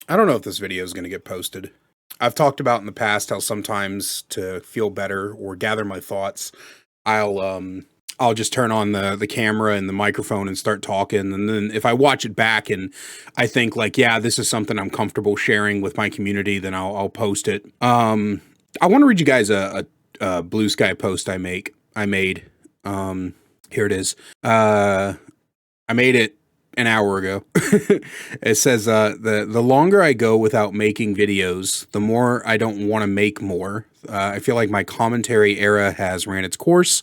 I don't know if this video is going to get posted. I've talked about in the past how sometimes to feel better or gather my thoughts, I'll um I'll just turn on the camera and the microphone and start talking, and then if I watch it back and I think like, yeah, this is something I'm comfortable sharing with my community, then I'll post it. I want to read you guys a Blue Sky post I made. Um Here it is. I made it an hour ago. It says the longer I go without making videos, the more I don't want to make more. I feel like my commentary era has ran its course.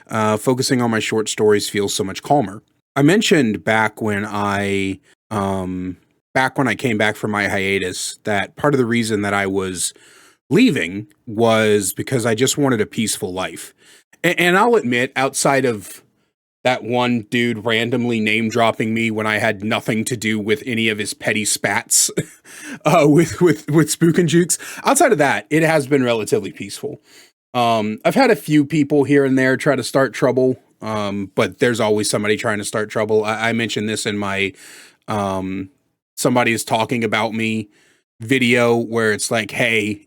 Focusing on my short stories feels so much calmer. I mentioned back when I came back from my hiatus that part of the reason that I was leaving was because I just wanted a peaceful life. And I'll admit, outside of that one dude randomly name dropping me when I had nothing to do with any of his petty spats with Spook and Jukes. Outside of that, it has been relatively peaceful. I've had a few people here and there try to start trouble, but there's always somebody trying to start trouble. I mentioned this in my somebody is talking about me video where it's like, hey,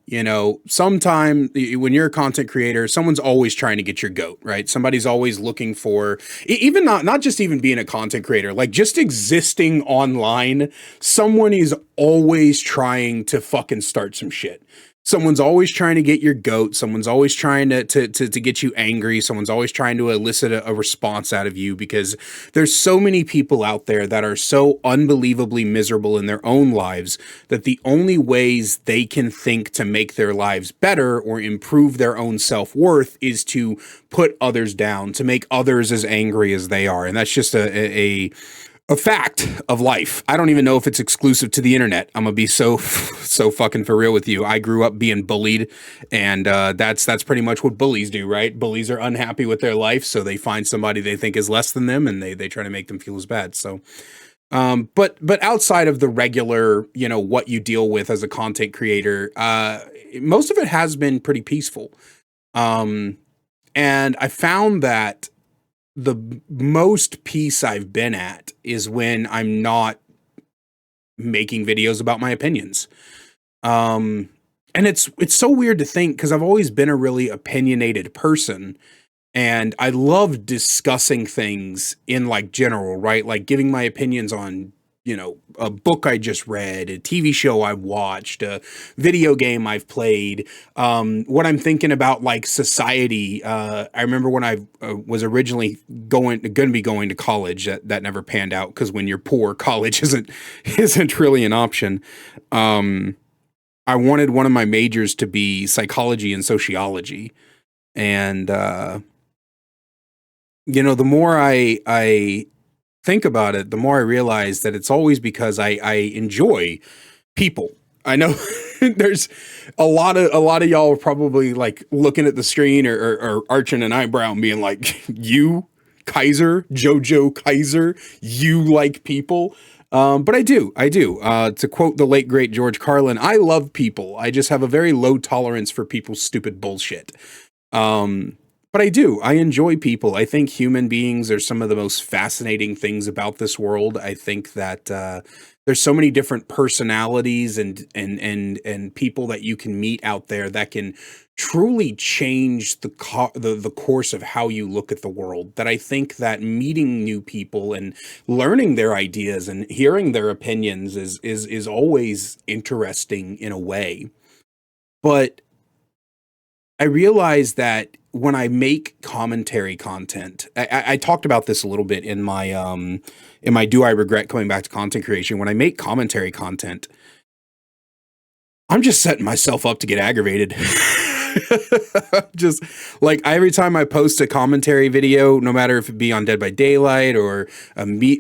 sometime when you're a content creator, someone's always trying to get your goat, right? Somebody's always looking for even not just even being a content creator, like just existing online, someone is always trying to fucking start some shit. Someone's always trying to get your goat. Someone's always trying to get you angry. Someone's always trying to elicit a response out of you because there's so many people out there that are so unbelievably miserable in their own lives that the only ways they can think to make their lives better or improve their own self-worth is to put others down, to make others as angry as they are. And that's just a fact of life. I don't even know if it's exclusive to the internet. I'm gonna be so fucking for real with you. I grew up being bullied, and that's pretty much what bullies do, right? Bullies are unhappy with their life, so they find somebody they think is less than them, and they try to make them feel as bad. So, but outside of the regular, what you deal with as a content creator, most of it has been pretty peaceful. Um, and I found that the most peace I've been at is when I'm not making videos about my opinions. Um, and it's so weird to think because I've always been a really opinionated person, and I love discussing things in like general, right? Like giving my opinions on, a book I just read, a TV show I watched, a video game I've played, what I'm thinking about like society. I remember when I was originally going to be going to college, that never panned out because when you're poor, college isn't really an option. Um, I wanted one of my majors to be psychology and sociology, and the more I think about it, the more I realize that it's always because I enjoy people. I know there's a lot of y'all are probably like looking at the screen or arching an eyebrow and being like, "You, Kaiser, Jojo Kaiser, you like people." But I do. To quote the late great George Carlin, I love people. I just have a very low tolerance for people's stupid bullshit. Um, but I do. I enjoy people. I think human beings are some of the most fascinating things about this world. I think that there's so many different personalities and people that you can meet out there that can truly change the course of how you look at the world. That I think that meeting new people and learning their ideas and hearing their opinions is always interesting in a way. But I realize that when I make commentary content, I talked about this a little bit in my Do I Regret Coming Back to Content Creation. When I make commentary content, I'm just setting myself up to get aggravated. Just like every time I post a commentary video, no matter if it be on Dead by Daylight or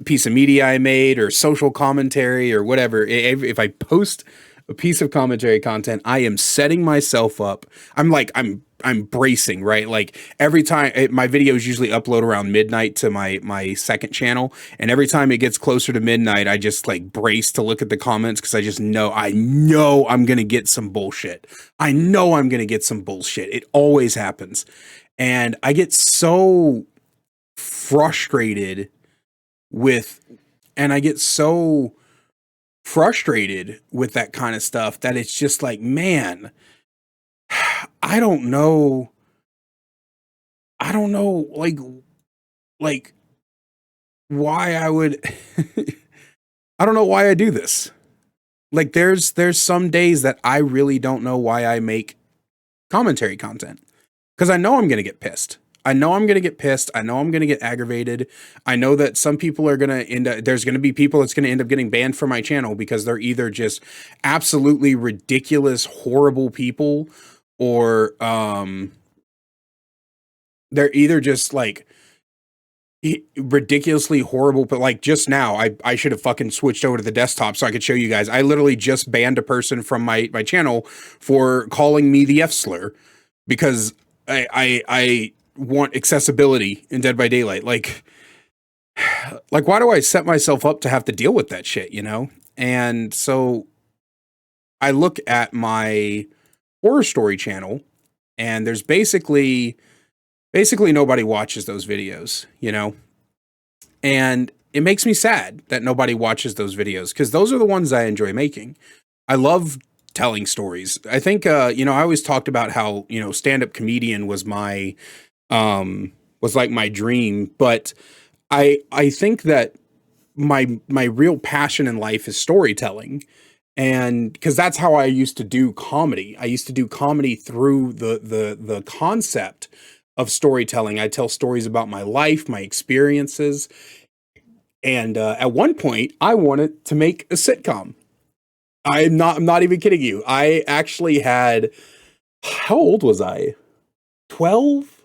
piece of media I made or social commentary or whatever, if I post a piece of commentary content, I am setting myself up. I'm bracing, right? Like every time my videos usually upload around midnight to my second channel, and every time it gets closer to midnight, I just like brace to look at the comments because I know I'm gonna get some bullshit. I know I'm gonna get some bullshit. It always happens, and I get so frustrated with, and I get so frustrated with that kind of stuff that it's just like, man, I don't know. I don't know, like why I would. I don't know why I do this. Like, there's some days that I really don't know why I make commentary content because I know I'm gonna get pissed. I know I'm gonna get pissed. I know I'm gonna get aggravated. I know that some people are gonna end up. There's gonna be people that's gonna end up getting banned from my channel because they're either just absolutely ridiculous, horrible people, or they're either just like ridiculously horrible. But like just now, I should have fucking switched over to the desktop so I could show you guys. I literally just banned a person from my channel for calling me the F slur because I want accessibility in Dead by Daylight. Like why do I set myself up to have to deal with that shit, you know? And so I look at my horror story channel and there's basically nobody watches those videos, you know? And it makes me sad that nobody watches those videos because those are the ones I enjoy making. I love telling stories. I think you know, I always talked about how, you know, stand-up comedian was my was like my dream, but I think that my real passion in life is storytelling. And because that's how I used to do comedy. I used to do comedy through the concept of storytelling. I tell stories about my life, my experiences, and at one point, I wanted to make a sitcom. I'm not even kidding you. I actually had, how old was I? 12,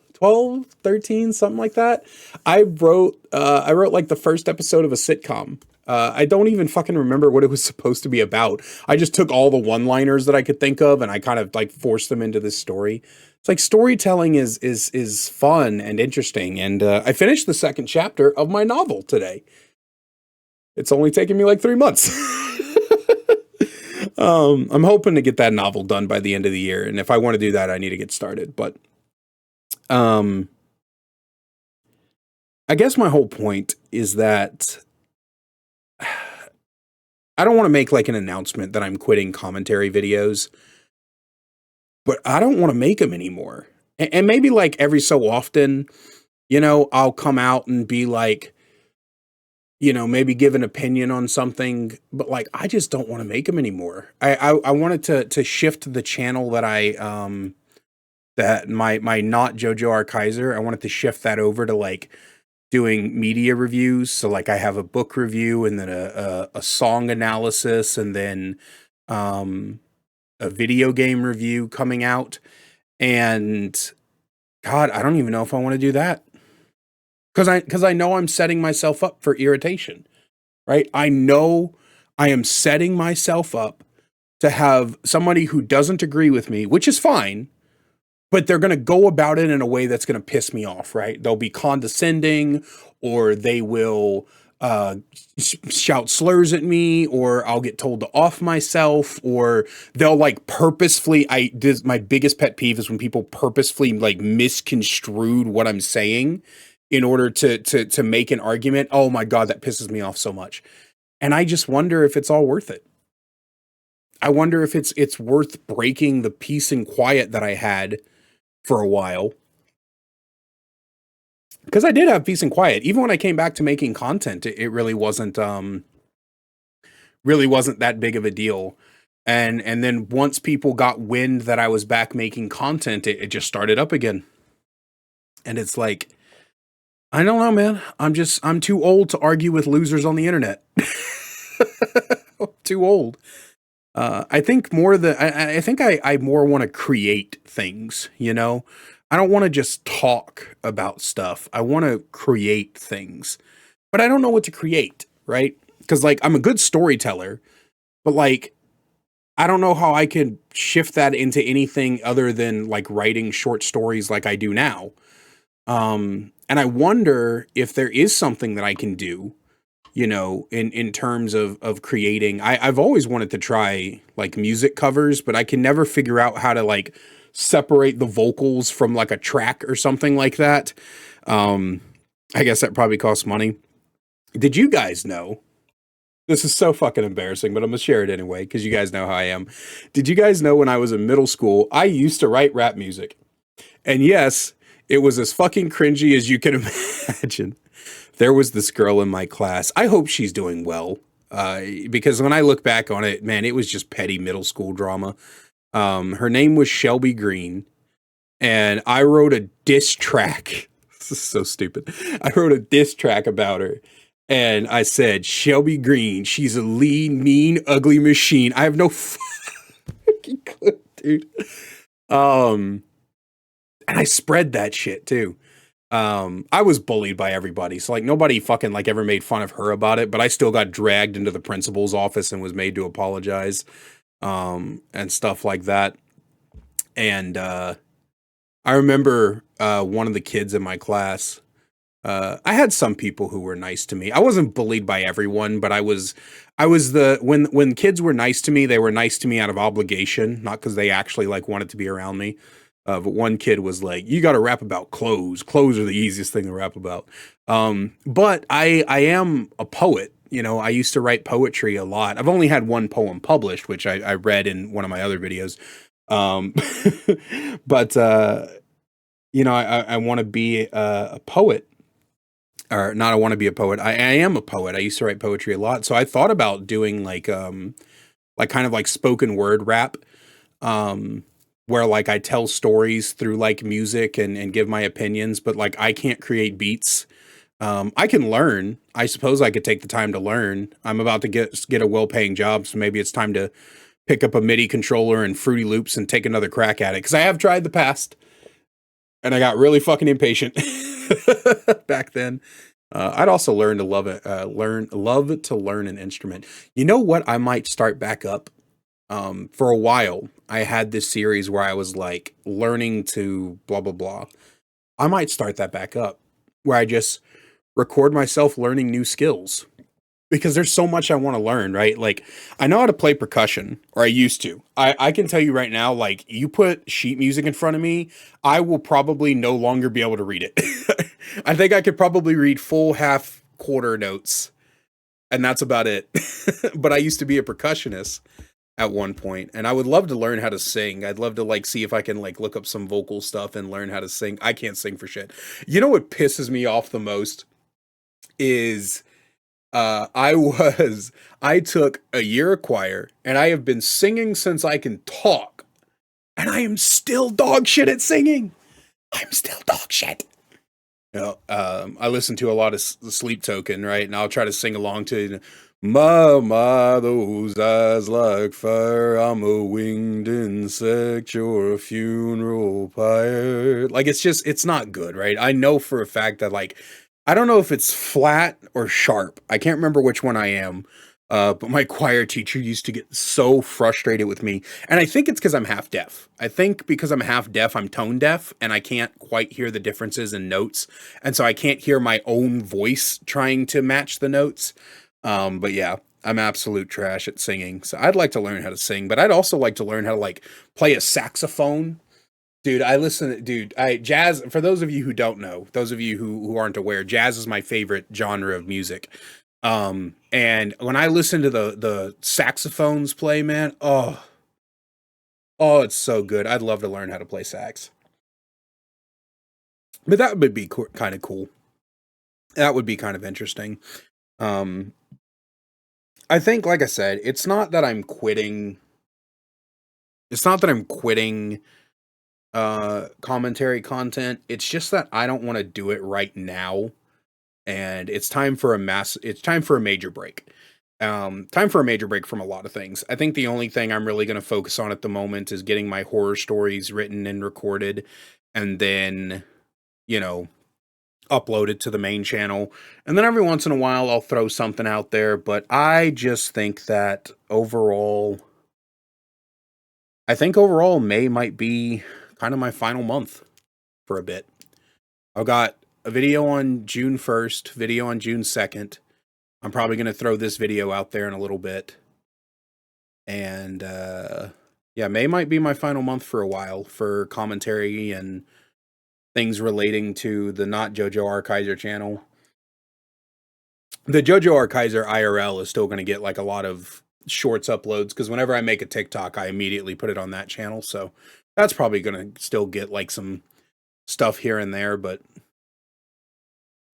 13, something like that. I wrote like the first episode of a sitcom. I don't even fucking remember what it was supposed to be about. I just took all the one-liners that I could think of and I kind of like forced them into this story. It's like storytelling is fun and interesting. And I finished the second chapter of my novel today. It's only taken me like 3 months. I'm hoping to get that novel done by the end of the year, and if I want to do that, I need to get started. But um, I guess my whole point is that I don't want to make like an announcement that I'm quitting commentary videos, but I don't want to make them anymore. And maybe like every so often, you know, I'll come out and be like, you know, maybe give an opinion on something, but like I just don't want to make them anymore. I wanted to shift the channel that that my not Jojo R. Kaiser. I wanted to shift that over to like doing media reviews. So like I have a book review and then a song analysis and then a video game review coming out. And God, I don't even know if I want to do that. Because I know I'm setting myself up for irritation, right? I know I am setting myself up to have somebody who doesn't agree with me, which is fine, but they're going to go about it in a way that's going to piss me off, right? They'll be condescending, or they will shout slurs at me, or I'll get told to off myself, or they'll like purposefully. My biggest pet peeve is when people purposefully like misconstrued what I'm saying in order to make an argument. Oh my God, that pisses me off so much. And I just wonder if it's all worth it. I wonder if it's worth breaking the peace and quiet that I had for a while. Because I did have peace and quiet. Even when I came back to making content, it really wasn't that big of a deal. And then once people got wind that I was back making content, it just started up again. And it's like, I don't know, man. I'm too old to argue with losers on the internet. Too old. I think I think I more want to create things, you know? I don't want to just talk about stuff. I want to create things. But I don't know what to create, right? Because like I'm a good storyteller, but like I don't know how I could shift that into anything other than like writing short stories like I do now. And I wonder if there is something that I can do, you know, in terms of creating. I've always wanted to try like music covers, but I can never figure out how to like separate the vocals from like a track or something like that. I guess that probably costs money. Did you guys know This is so fucking embarrassing, but I'm gonna share it anyway because you guys know how I am. Did you guys know when I was in middle school, I used to write rap music? And yes, it was as fucking cringy as you can imagine. There was this girl in my class. I hope she's doing well. Because when I look back on it, man, it was just petty middle school drama. Her name was Shelby Green, and I wrote a diss track. This is so stupid. I wrote a diss track about her. And I said, Shelby Green, she's a lean, mean, ugly machine. I have no fucking clue, dude. And I spread that shit too. I was bullied by everybody. So like nobody fucking like ever made fun of her about it, but I still got dragged into the principal's office and was made to apologize. And stuff like that. And I remember one of the kids in my class. I had some people who were nice to me. I wasn't bullied by everyone, but I was the when kids were nice to me, they were nice to me out of obligation, not because they actually like wanted to be around me. But one kid was like, "You got to rap about clothes. Clothes are the easiest thing to rap about." But I am a poet. You know, I used to write poetry a lot. I've only had one poem published, which I read in one of my other videos. Um, but you know, I want to be a poet, or not. I want to be a poet. I am a poet. I used to write poetry a lot, so I thought about doing like kind of like spoken word rap. Um, where like I tell stories through like music and give my opinions, but like I can't create beats. I can learn. I suppose I could take the time to learn. I'm about to get a well-paying job, so maybe it's time to pick up a MIDI controller and Fruity Loops and take another crack at it. Because I have tried the past, and I got really fucking impatient back then. I'd also learn to love it. Love to learn an instrument. You know what? I might start back up. For a while, I had this series where I was like learning to blah blah blah. I might start that back up, where I just record myself learning new skills because there's so much I want to learn, right? Like I know how to play percussion, or I used to. I can tell you right now, like you put sheet music in front of me, I will probably no longer be able to read it. I think I could probably read full half quarter notes, and that's about it. But I used to be a percussionist at one point, and I would love to learn how to sing. I'd love to like see if I can like look up some vocal stuff and learn how to sing. I can't sing for shit. You know what pisses me off the most is I took a year of choir, and I have been singing since I can talk, and I am still dog shit at singing. I'm still dog shit. You know, I listen to a lot of Sleep Token, right? And I'll try to sing along to, you know, Mama, those eyes like fire. I'm a winged insect. You're a funeral pyre. Like, it's not good, right? I know for a fact that, like, I don't know if it's flat or sharp. I can't remember which one I am. But my choir teacher used to get so frustrated with me. And I think it's because I'm half deaf. I think because I'm half deaf, I'm tone deaf, and I can't quite hear the differences in notes. And so I can't hear my own voice trying to match the notes. But yeah, I'm absolute trash at singing. So I'd like to learn how to sing, but I'd also like to learn how to like play a saxophone. Dude, jazz, for those of you who don't know, those of you who aren't aware, jazz is my favorite genre of music. And when I listen to the saxophones play, man, oh, it's so good. I'd love to learn how to play sax. But that would be kind of cool. That would be kind of interesting. Um, I think, like I said, it's not that I'm quitting. It's not that I'm quitting commentary content. It's just that I don't want to do it right now, and it's time for a major break. Time for a major break from a lot of things. I think the only thing I'm really going to focus on at the moment is getting my horror stories written and recorded, and then, you know, uploaded to the main channel. And then every once in a while I'll throw something out there, but I think overall May might be kind of my final month for a bit. I've got a video on June 1st, video on June 2nd. I'm probably going to throw this video out there in a little bit. And yeah, May might be my final month for a while for commentary and things relating to the Not JoJo R. Kaiser channel. The JoJo R. Kaiser IRL is still going to get like a lot of shorts uploads because whenever I make a TikTok, I immediately put it on that channel. So that's probably going to still get like some stuff here and there. But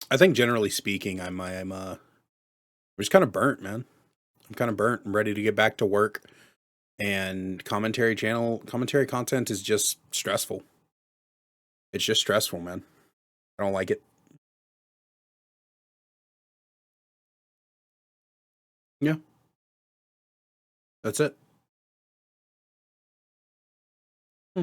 I think generally speaking, I'm just kind of burnt, man. I'm kind of burnt. I'm ready to get back to work. And commentary content is just stressful. It's just stressful, man. I don't like it. Yeah, that's it. Hmm.